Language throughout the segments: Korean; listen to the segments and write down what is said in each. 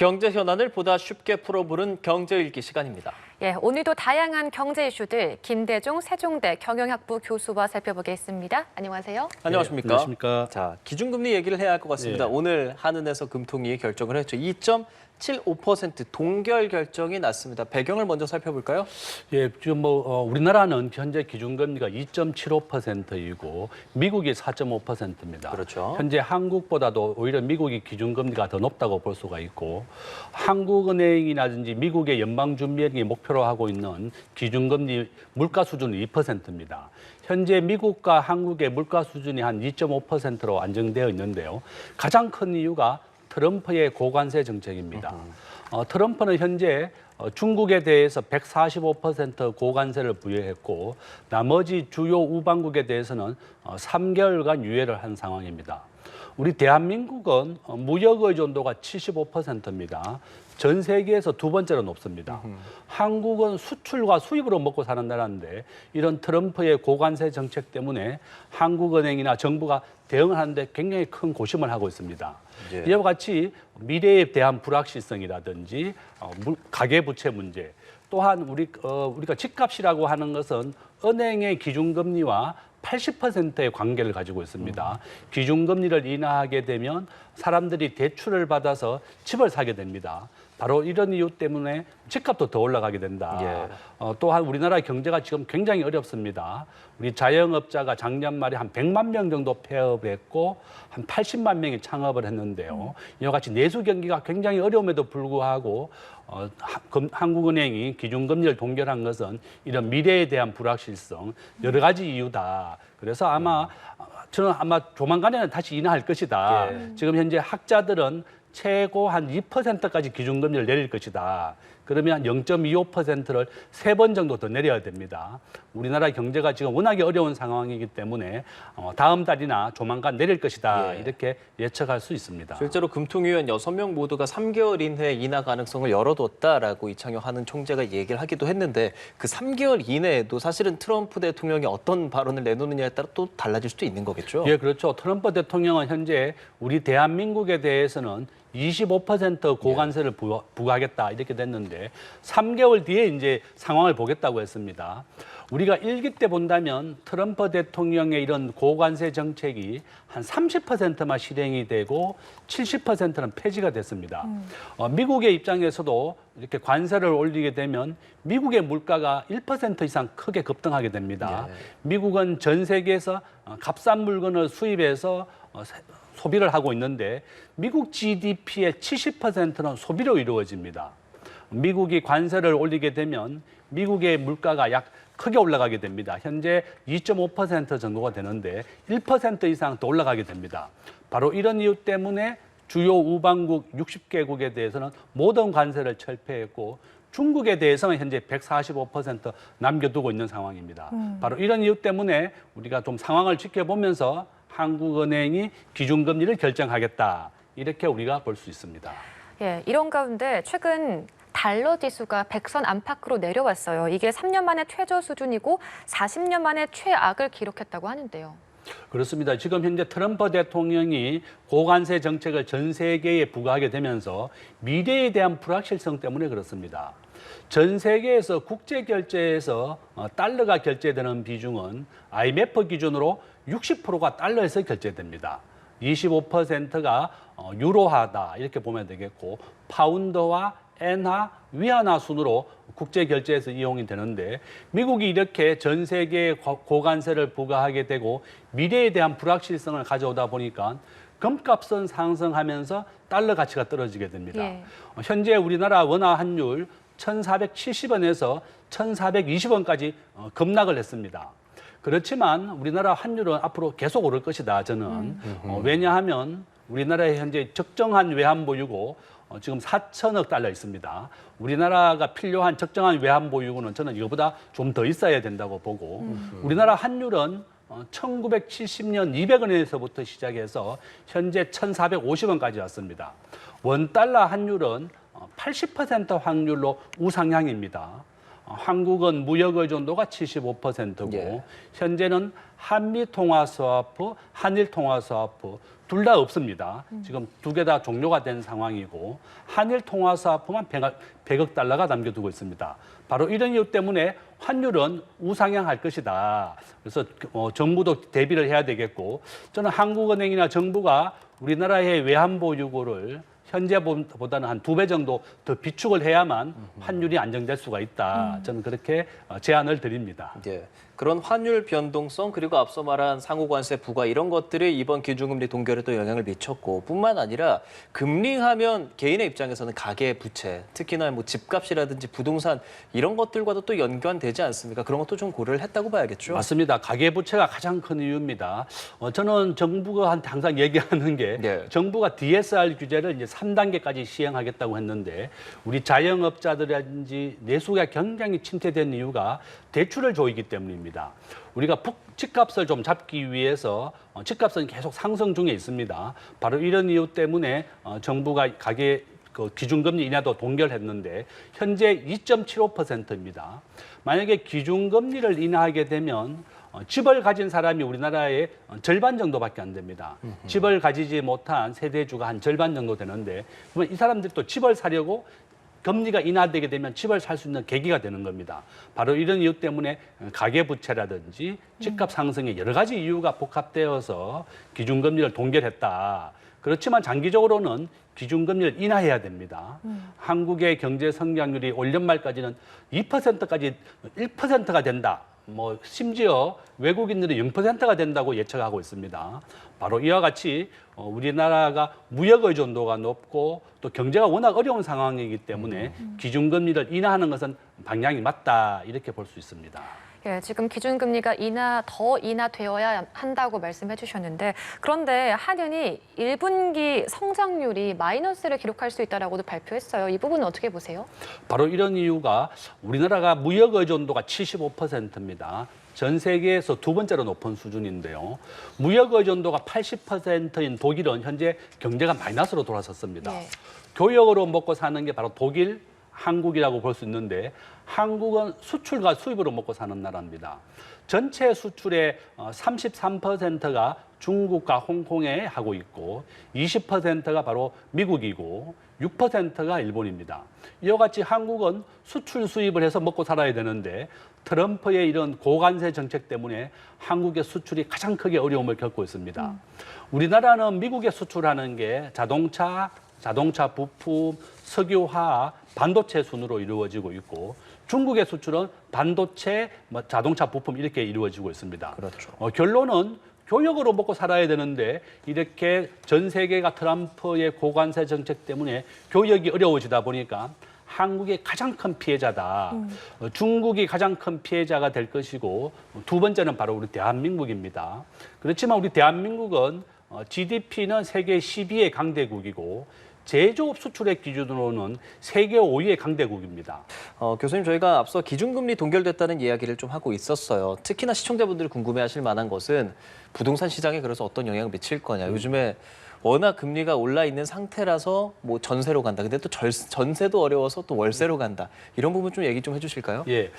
경제 현안을 보다 쉽게 풀어보는 경제 읽기 시간입니다. 예, 오늘도 다양한 경제 이슈들 김대중 세종대 경영학부 교수와 살펴보겠습니다. 안녕하세요. 안녕하십니까? 네, 안녕하십니까? 자, 기준금리 얘기를 해야 할 것 같습니다. 네. 오늘 한은에서 금통위 결정을 했죠. 2.75% 동결 결정이 났습니다. 배경을 먼저 살펴볼까요? 예, 지금 우리나라는 현재 기준금리가 2.75%이고 미국이 4.5%입니다. 그렇죠. 현재 한국보다도 오히려 미국이 기준금리가 더 높다고 볼 수가 있고 한국은행이라든지 미국의 연방준비제이 목표로 하고 있는 기준금리 물가 수준은 2%입니다. 현재 미국과 한국의 물가 수준이 한 2.5%로 안정되어 있는데요. 가장 큰 이유가 트럼프의 고관세 정책입니다. 트럼프는 현재 중국에 대해서 145% 고관세를 부여했고 나머지 주요 우방국에 대해서는 3개월간 유예를 한 상황입니다. 우리 대한민국은 무역 의존도가 75%입니다. 전 세계에서 두 번째로 높습니다. 한국은 수출과 수입으로 먹고 사는 나라인데 이런 트럼프의 고관세 정책 때문에 한국은행이나 정부가 대응을 하는데 굉장히 큰 고심을 하고 있습니다. 예. 이와 같이 미래에 대한 불확실성이라든지 가계부채 문제, 또한 우리가 집값이라고 하는 것은 은행의 기준금리와 80%의 관계를 가지고 있습니다. 기준금리를 인하하게 되면 사람들이 대출을 받아서 집을 사게 됩니다. 바로 이런 이유 때문에 집값도 더 올라가게 된다. 예. 또한 우리나라 경제가 지금 굉장히 어렵습니다. 우리 자영업자가 작년 말에 한 100만 명 정도 폐업했고 한 80만 명이 창업을 했는데요. 이와 같이 내수 경기가 굉장히 어려움에도 불구하고 한국은행이 기준금리를 동결한 것은 이런 미래에 대한 불확실성 여러 가지 이유다. 그래서 저는 아마 조만간에는 다시 인하할 것이다. 예. 지금 현재 학자들은 최고 한 2%까지 기준금리를 내릴 것이다. 그러면 0.25%를 3번 정도 더 내려야 됩니다. 우리나라 경제가 지금 워낙에 어려운 상황이기 때문에 다음 달이나 조만간 내릴 것이다. 예. 이렇게 예측할 수 있습니다. 실제로 금통위원 6명 모두가 3개월 이내에 인하 가능성을 열어뒀다라고 이창용 한은 총재가 얘기를 하기도 했는데 그 3개월 이내에도 사실은 트럼프 대통령이 어떤 발언을 내놓느냐에 따라 또 달라질 수도 있는 거겠죠? 예, 그렇죠. 트럼프 대통령은 현재 우리 대한민국에 대해서는 25% 고관세를 부과하겠다 이렇게 됐는데 3개월 뒤에 이제 상황을 보겠다고 했습니다. 우리가 1기 때 본다면 트럼프 대통령의 이런 고관세 정책이 한 30%만 실행이 되고 70%는 폐지가 됐습니다. 미국의 입장에서도 이렇게 관세를 올리게 되면 미국의 물가가 1% 이상 크게 급등하게 됩니다. 예. 미국은 전 세계에서 값싼 물건을 수입해서 소비를 하고 있는데 미국 GDP의 70%는 소비로 이루어집니다. 미국이 관세를 올리게 되면 미국의 물가가 크게 올라가게 됩니다. 현재 2.5% 정도가 되는데 1% 이상 더 올라가게 됩니다. 바로 이런 이유 때문에 주요 우방국 60개국에 대해서는 모든 관세를 철폐했고 중국에 대해서는 현재 145% 남겨두고 있는 상황입니다. 바로 이런 이유 때문에 우리가 좀 상황을 지켜보면서 한국은행이 기준금리를 결정하겠다. 이렇게 우리가 볼 수 있습니다. 예, 이런 가운데 최근 달러 지수가 100선 안팎으로 내려왔어요. 이게 3년 만에 최저 수준이고 40년 만에 최악을 기록했다고 하는데요. 그렇습니다. 지금 현재 트럼프 대통령이 고관세 정책을 전 세계에 부과하게 되면서 미래에 대한 불확실성 때문에 그렇습니다. 전 세계에서 국제 결제에서 달러가 결제되는 비중은 IMF 기준으로 60%가 달러에서 결제됩니다. 25%가 유로화다 이렇게 보면 되겠고 파운드와 엔화, 위안화 순으로 국제 결제에서 이용이 되는데 미국이 이렇게 전 세계에 고관세를 부과하게 되고 미래에 대한 불확실성을 가져오다 보니까 금값은 상승하면서 달러 가치가 떨어지게 됩니다. 예. 현재 우리나라 원화 환율 1,470원에서 1,420원까지 급락을 했습니다. 그렇지만 우리나라 환율은 앞으로 계속 오를 것이다, 저는. 왜냐하면 우리나라의 현재 적정한 외환보유고 지금 4천억 달러 있습니다. 우리나라가 필요한 적정한 외환보유고는 저는 이거보다 좀 더 있어야 된다고 보고 우리나라 환율은 1970년 200원에서부터 시작해서 현재 1,450원까지 왔습니다. 원달러 환율은 80% 확률로 우상향입니다. 한국은 무역 의존도가 75%고 예. 현재는 한미 통화 스와프, 한일 통화 스와프 둘 다 없습니다. 지금 두 개 다 종료가 된 상황이고 한일 통화 스와프만 100억 달러가 남겨두고 있습니다. 바로 이런 이유 때문에 환율은 우상향할 것이다. 그래서 정부도 대비를 해야 되겠고 저는 한국은행이나 정부가 우리나라의 외환 보유고를 현재보다는 한 2배 정도 더 비축을 해야만 환율이 안정될 수가 있다. 저는 그렇게 제안을 드립니다. 예. 그런 환율 변동성 그리고 앞서 말한 상호관세 부과 이런 것들이 이번 기준금리 동결에도 영향을 미쳤고 뿐만 아니라 금리하면 개인의 입장에서는 가계 부채 특히나 뭐 집값이라든지 부동산 이런 것들과도 또 연관되지 않습니까? 그런 것도 좀 고려를 했다고 봐야겠죠. 맞습니다. 가계부채가 가장 큰 이유입니다. 저는 정부가 항상 얘기하는 게 네. 정부가 DSR 규제를 이제 3단계까지 시행하겠다고 했는데 우리 자영업자들이라든지 내수가 굉장히 침체된 이유가 대출을 조이기 때문입니다. 우리가 집값을 좀 잡기 위해서 집값은 계속 상승 중에 있습니다. 바로 이런 이유 때문에 정부가 가계 기준금리 인하도 동결했는데 현재 2.75%입니다. 만약에 기준금리를 인하하게 되면 집을 가진 사람이 우리나라의 절반 정도밖에 안 됩니다. 집을 가지지 못한 세대주가 한 절반 정도 되는데 그러면 이 사람들이 또 집을 사려고 금리가 인하되게 되면 집을 살 수 있는 계기가 되는 겁니다. 바로 이런 이유 때문에 가계부채라든지 집값 상승의 여러 가지 이유가 복합되어서 기준금리를 동결했다. 그렇지만 장기적으로는 기준금리를 인하해야 됩니다. 한국의 경제 성장률이 올 연말까지는 2%까지 1%가 된다. 뭐 심지어 외국인들이 0%가 된다고 예측하고 있습니다. 바로 이와 같이 우리나라가 무역 의존도가 높고 또 경제가 워낙 어려운 상황이기 때문에 기준금리를 인하하는 것은 방향이 맞다 이렇게 볼 수 있습니다. 예, 지금 기준금리가 더 인하되어야 한다고 말씀해 주셨는데 그런데 한은이 1분기 성장률이 마이너스를 기록할 수 있다라고도 발표했어요. 이 부분은 어떻게 보세요? 바로 이런 이유가 우리나라가 무역 의존도가 75%입니다. 전 세계에서 두 번째로 높은 수준인데요. 무역 의존도가 80%인 독일은 현재 경제가 마이너스로 돌아섰습니다. 네. 교역으로 먹고 사는 게 바로 독일, 한국이라고 볼 수 있는데 한국은 수출과 수입으로 먹고 사는 나라입니다. 전체 수출의 33%가 중국과 홍콩에 하고 있고 20%가 바로 미국이고 6%가 일본입니다. 이와 같이 한국은 수출 수입을 해서 먹고 살아야 되는데 트럼프의 이런 고관세 정책 때문에 한국의 수출이 가장 크게 어려움을 겪고 있습니다. 우리나라는 미국에 수출하는 게 자동차 부품, 석유화학, 반도체 순으로 이루어지고 있고 중국의 수출은 반도체, 자동차 부품 이렇게 이루어지고 있습니다. 그렇죠. 결론은 교역으로 먹고 살아야 되는데 이렇게 전 세계가 트럼프의 고관세 정책 때문에 교역이 어려워지다 보니까 한국이 가장 큰 피해자다. 중국이 가장 큰 피해자가 될 것이고 두 번째는 바로 우리 대한민국입니다. 그렇지만 우리 대한민국은 GDP는 세계 12의 강대국이고 제조업 수출의 기준으로는 세계 5위의 강대국입니다. 교수님 저희가 앞서 기준금리 동결됐다는 이야기를 좀 하고 있었어요. 특히나 시청자분들이 궁금해하실 만한 것은 부동산 시장에 그래서 어떤 영향을 미칠 거냐. 요즘에 워낙 금리가 올라 있는 상태라서 뭐 전세로 간다. 근데 또 전세도 어려워서 또 월세로 간다. 이런 부분 좀 얘기 좀 해주실까요? 예,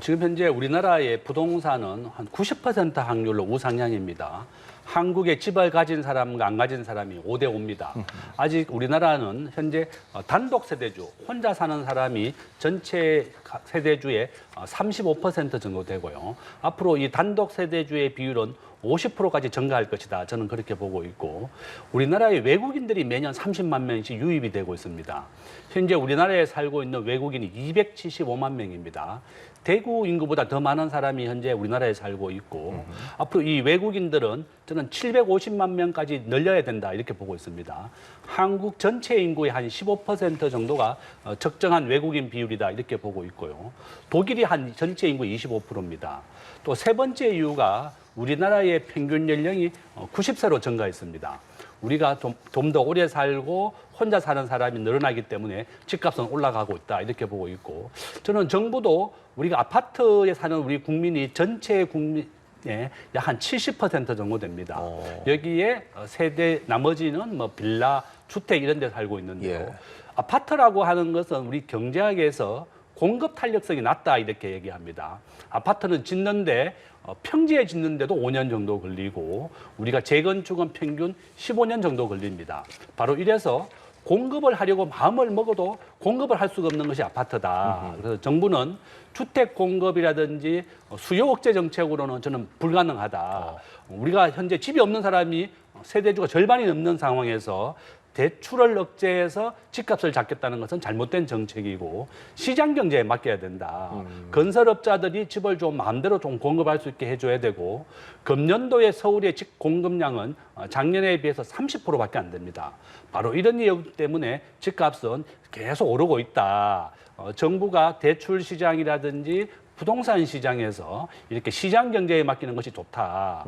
지금 현재 우리나라의 부동산은 한 90% 확률로 우상향입니다. 한국에 집을 가진 사람과 안 가진 사람이 5대 5입니다. 아직 우리나라는 현재 단독 세대주, 혼자 사는 사람이 전체 세대주의 35% 정도 되고요. 앞으로 이 단독 세대주의 비율은 50%까지 증가할 것이다. 저는 그렇게 보고 있고 우리나라의 외국인들이 매년 30만 명씩 유입이 되고 있습니다. 현재 우리나라에 살고 있는 외국인이 275만 명입니다. 대구 인구보다 더 많은 사람이 현재 우리나라에 살고 있고 앞으로 이 외국인들은 저는 750만 명까지 늘려야 된다 이렇게 보고 있습니다. 한국 전체 인구의 한 15% 정도가 적정한 외국인 비율이다 이렇게 보고 있고요. 독일이 한 전체 인구의 25%입니다. 또 세 번째 이유가 우리나라의 평균 연령이 90세로 증가했습니다. 우리가 좀 더 오래 살고 혼자 사는 사람이 늘어나기 때문에 집값은 올라가고 있다 이렇게 보고 있고 저는 정부도 우리가 아파트에 사는 우리 국민이 전체 국민의 약 한 70% 정도 됩니다. 여기에 세대 나머지는 뭐 빌라, 주택 이런 데 살고 있는데요. 예. 아파트라고 하는 것은 우리 경제학에서 공급 탄력성이 낮다 이렇게 얘기합니다. 아파트는 짓는데 평지에 짓는데도 5년 정도 걸리고 우리가 재건축은 평균 15년 정도 걸립니다. 바로 이래서 공급을 하려고 마음을 먹어도 공급을 할 수가 없는 것이 아파트다. 그래서 정부는 주택 공급이라든지 수요 억제 정책으로는 저는 불가능하다. 우리가 현재 집이 없는 사람이 세대주가 절반이 넘는 상황에서 대출을 억제해서 집값을 잡겠다는 것은 잘못된 정책이고 시장 경제에 맡겨야 된다. 건설업자들이 집을 좀 마음대로 좀 공급할 수 있게 해줘야 되고 금년도에 서울의 집 공급량은 작년에 비해서 30%밖에 안 됩니다. 바로 이런 이유 때문에 집값은 계속 오르고 있다. 정부가 대출 시장이라든지 부동산 시장에서 이렇게 시장 경제에 맡기는 것이 좋다.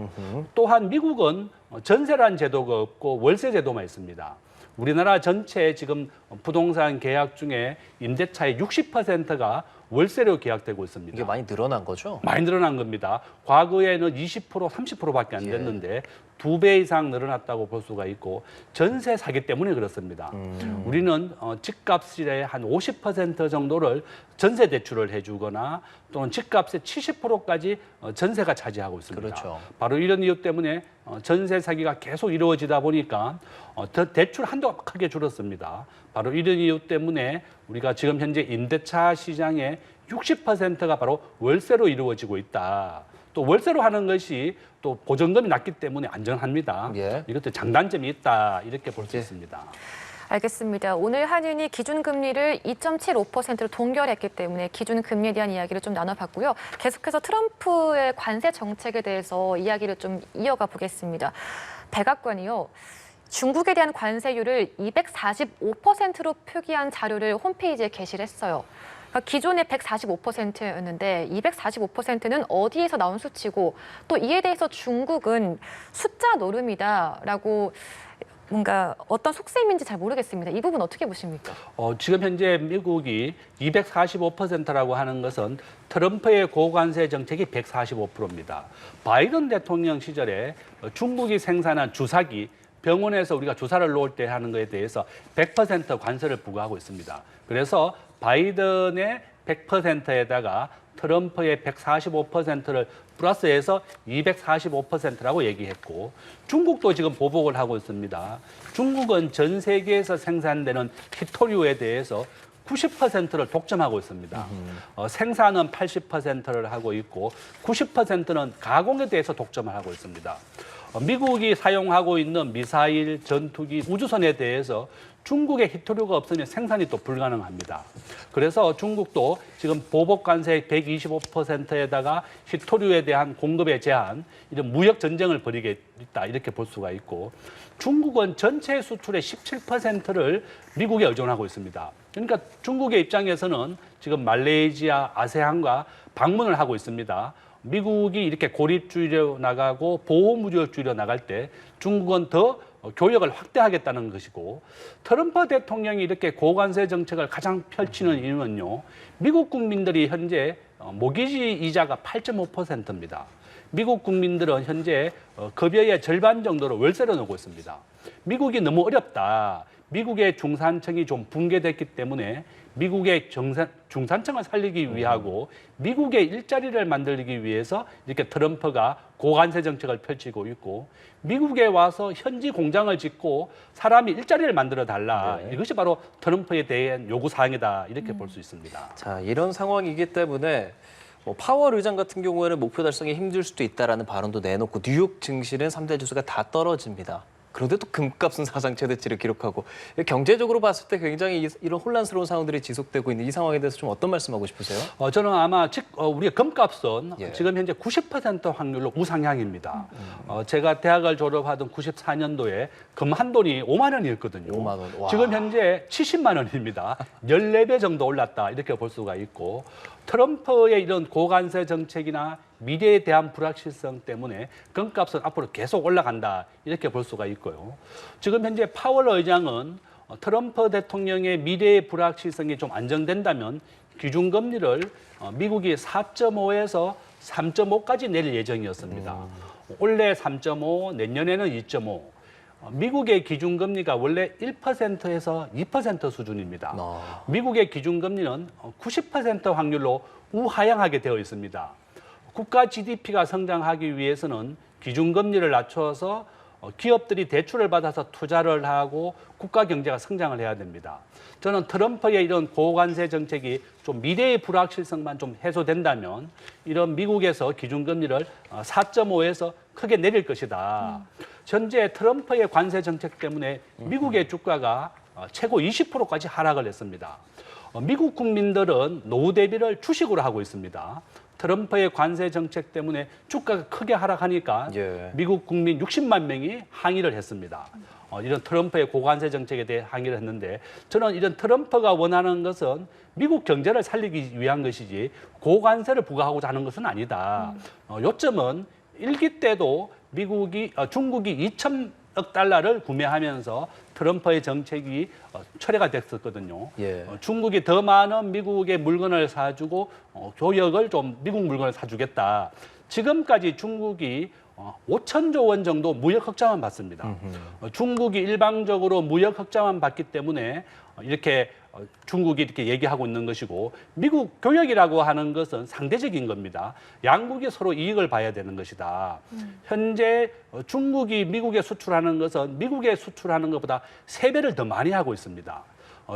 또한 미국은 전세란 제도가 없고 월세 제도만 있습니다. 우리나라 전체 지금 부동산 계약 중에 임대차의 60%가 월세로 계약되고 있습니다. 이게 많이 늘어난 거죠? 많이 늘어난 겁니다. 과거에는 20%, 30%밖에 안 됐는데 2배 이상 늘어났다고 볼 수가 있고 전세 사기 때문에 그렇습니다. 우리는 집값의 한 50% 정도를 전세 대출을 해주거나 또는 집값의 70%까지 전세가 차지하고 있습니다. 그렇죠. 바로 이런 이유 때문에 전세 사기가 계속 이루어지다 보니까 대출 한도가 크게 줄었습니다. 바로 이런 이유 때문에 우리가 지금 현재 임대차 시장의 60%가 바로 월세로 이루어지고 있다. 또 월세로 하는 것이 또 보증금이 낮기 때문에 안전합니다. 예. 이것도 장단점이 있다 이렇게 볼 수 있습니다. 알겠습니다. 오늘 한은이 기준금리를 2.75%로 동결했기 때문에 기준금리에 대한 이야기를 좀 나눠봤고요. 계속해서 트럼프의 관세 정책에 대해서 이야기를 좀 이어가 보겠습니다. 백악관이요. 중국에 대한 관세율을 245%로 표기한 자료를 홈페이지에 게시를 했어요. 그러니까 기존에 145%였는데 245%는 어디에서 나온 수치고 또 이에 대해서 중국은 숫자 노름이다라고 뭔가 어떤 속셈인지 잘 모르겠습니다. 이 부분 어떻게 보십니까? 지금 현재 미국이 245%라고 하는 것은 트럼프의 고관세 정책이 145%입니다. 바이든 대통령 시절에 중국이 생산한 주사기 병원에서 우리가 주사를 놓을 때 하는 것에 대해서 100% 관세를 부과하고 있습니다. 그래서 바이든의 100%에다가 트럼프의 145%를 플러스해서 245%라고 얘기했고 중국도 지금 보복을 하고 있습니다. 중국은 전 세계에서 생산되는 히토류에 대해서 90%를 독점하고 있습니다. 생산은 80%를 하고 있고 90%는 가공에 대해서 독점을 하고 있습니다. 미국이 사용하고 있는 미사일, 전투기, 우주선에 대해서 중국의 히토류가 없으면 생산이 또 불가능합니다. 그래서 중국도 지금 보복 관세 125%에다가 히토류에 대한 공급의 제한, 이런 무역 전쟁을 벌이겠다 이렇게 볼 수가 있고 중국은 전체 수출의 17%를 미국에 의존하고 있습니다. 그러니까 중국의 입장에서는 지금 말레이시아, 아세안과 방문을 하고 있습니다. 미국이 이렇게 고립주의로 나가고 보호무역주의로 나갈 때 중국은 더 교역을 확대하겠다는 것이고 트럼프 대통령이 이렇게 고관세 정책을 가장 펼치는 이유는요. 미국 국민들이 현재 모기지 이자가 8.5%입니다. 미국 국민들은 현재 급여의 절반 정도로 월세를 내고 있습니다. 미국이 너무 어렵다. 미국의 중산층이 좀 붕괴됐기 때문에 미국의 중산층을 살리기 위하고 미국의 일자리를 만들기 위해서 이렇게 트럼프가 고관세 정책을 펼치고 있고 미국에 와서 현지 공장을 짓고 사람이 일자리를 만들어 달라. 네. 이것이 바로 트럼프에 대한 요구 사항이다. 이렇게 볼 수 있습니다. 자, 이런 상황이기 때문에 파월 의장 같은 경우에는 목표 달성에 힘들 수도 있다라는 발언도 내놓고 뉴욕 증시는 3대 지수가 다 떨어집니다. 그런데 또 금값은 사상 최대치를 기록하고 경제적으로 봤을 때 굉장히 이런 혼란스러운 상황들이 지속되고 있는 이 상황에 대해서 좀 어떤 말씀하고 싶으세요? 저는 아마 우리의 금값은 예. 지금 현재 90% 확률로 우상향입니다. 제가 대학을 졸업하던 94년도에 금 한 돈이 5만 원이었거든요. 5만 원. 와. 지금 현재 70만 원입니다. 14배 정도 올랐다 이렇게 볼 수가 있고 트럼프의 이런 고관세 정책이나 미래에 대한 불확실성 때문에 금값은 앞으로 계속 올라간다 이렇게 볼 수가 있고요. 지금 현재 파월 의장은 트럼프 대통령의 미래의 불확실성이 좀 안정된다면 기준금리를 미국이 4.5에서 3.5까지 낼 예정이었습니다. 올해 3.5, 내년에는 2.5. 미국의 기준금리가 원래 1%에서 2% 수준입니다. 미국의 기준금리는 90% 확률로 우하향하게 되어 있습니다. 국가 GDP가 성장하기 위해서는 기준금리를 낮춰서 기업들이 대출을 받아서 투자를 하고 국가 경제가 성장을 해야 됩니다. 저는 트럼프의 이런 고관세 정책이 좀 미래의 불확실성만 좀 해소된다면 이런 미국에서 기준금리를 4.5에서 크게 내릴 것이다. 현재 트럼프의 관세 정책 때문에 미국의 주가가 최고 20%까지 하락을 했습니다. 미국 국민들은 노후 대비를 주식으로 하고 있습니다. 트럼프의 관세 정책 때문에 주가가 크게 하락하니까 미국 국민 60만 명이 항의를 했습니다. 이런 트럼프의 고관세 정책에 대해 항의를 했는데 저는 이런 트럼프가 원하는 것은 미국 경제를 살리기 위한 것이지 고관세를 부과하고자 하는 것은 아니다. 요점은 일기 때도 중국이 2천억 달러를 구매하면서 트럼프의 정책이 철회가 됐었거든요. 중국이 더 많은 미국의 물건을 사주고 교역을 좀 미국 물건을 사주겠다. 지금까지 중국이 5천조 원 정도 무역 흑자만 받습니다. 중국이 일방적으로 무역 흑자만 받기 때문에 이렇게 중국이 이렇게 얘기하고 있는 것이고 미국 교역이라고 하는 것은 상대적인 겁니다. 양국이 서로 이익을 봐야 되는 것이다. 현재 중국이 미국에 수출하는 것은 미국에 수출하는 것보다 3배를 더 많이 하고 있습니다.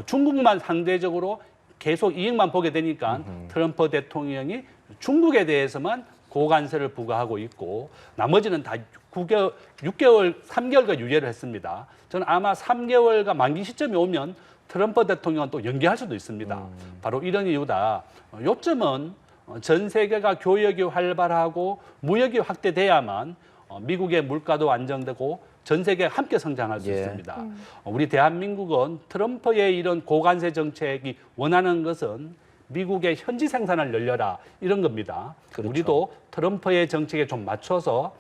중국만 상대적으로 계속 이익만 보게 되니까 트럼프 대통령이 중국에 대해서만 고관세를 부과하고 있고 나머지는 다 6개월, 3개월간 유예를 했습니다. 저는 아마 3개월과 만기 시점이 오면 트럼프 대통령은 또 연기할 수도 있습니다. 바로 이런 이유다. 요점은 전 세계가 교역이 활발하고 무역이 확대돼야만 미국의 물가도 안정되고 전 세계가 함께 성장할 수 있습니다. 우리 대한민국은 트럼프의 이런 고관세 정책이 원하는 것은 미국의 현지 생산을 늘려라 이런 겁니다. 우리도 트럼프의 정책에 좀 맞춰서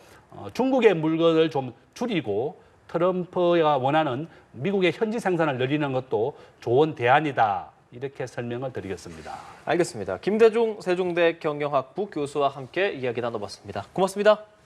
중국의 물건을 좀 줄이고 트럼프가 원하는 미국의 현지 생산을 늘리는 것도 좋은 대안이다. 이렇게 설명을 드리겠습니다. 알겠습니다. 김대중 세종대 경영학부 교수와 함께 이야기 나눠봤습니다. 고맙습니다.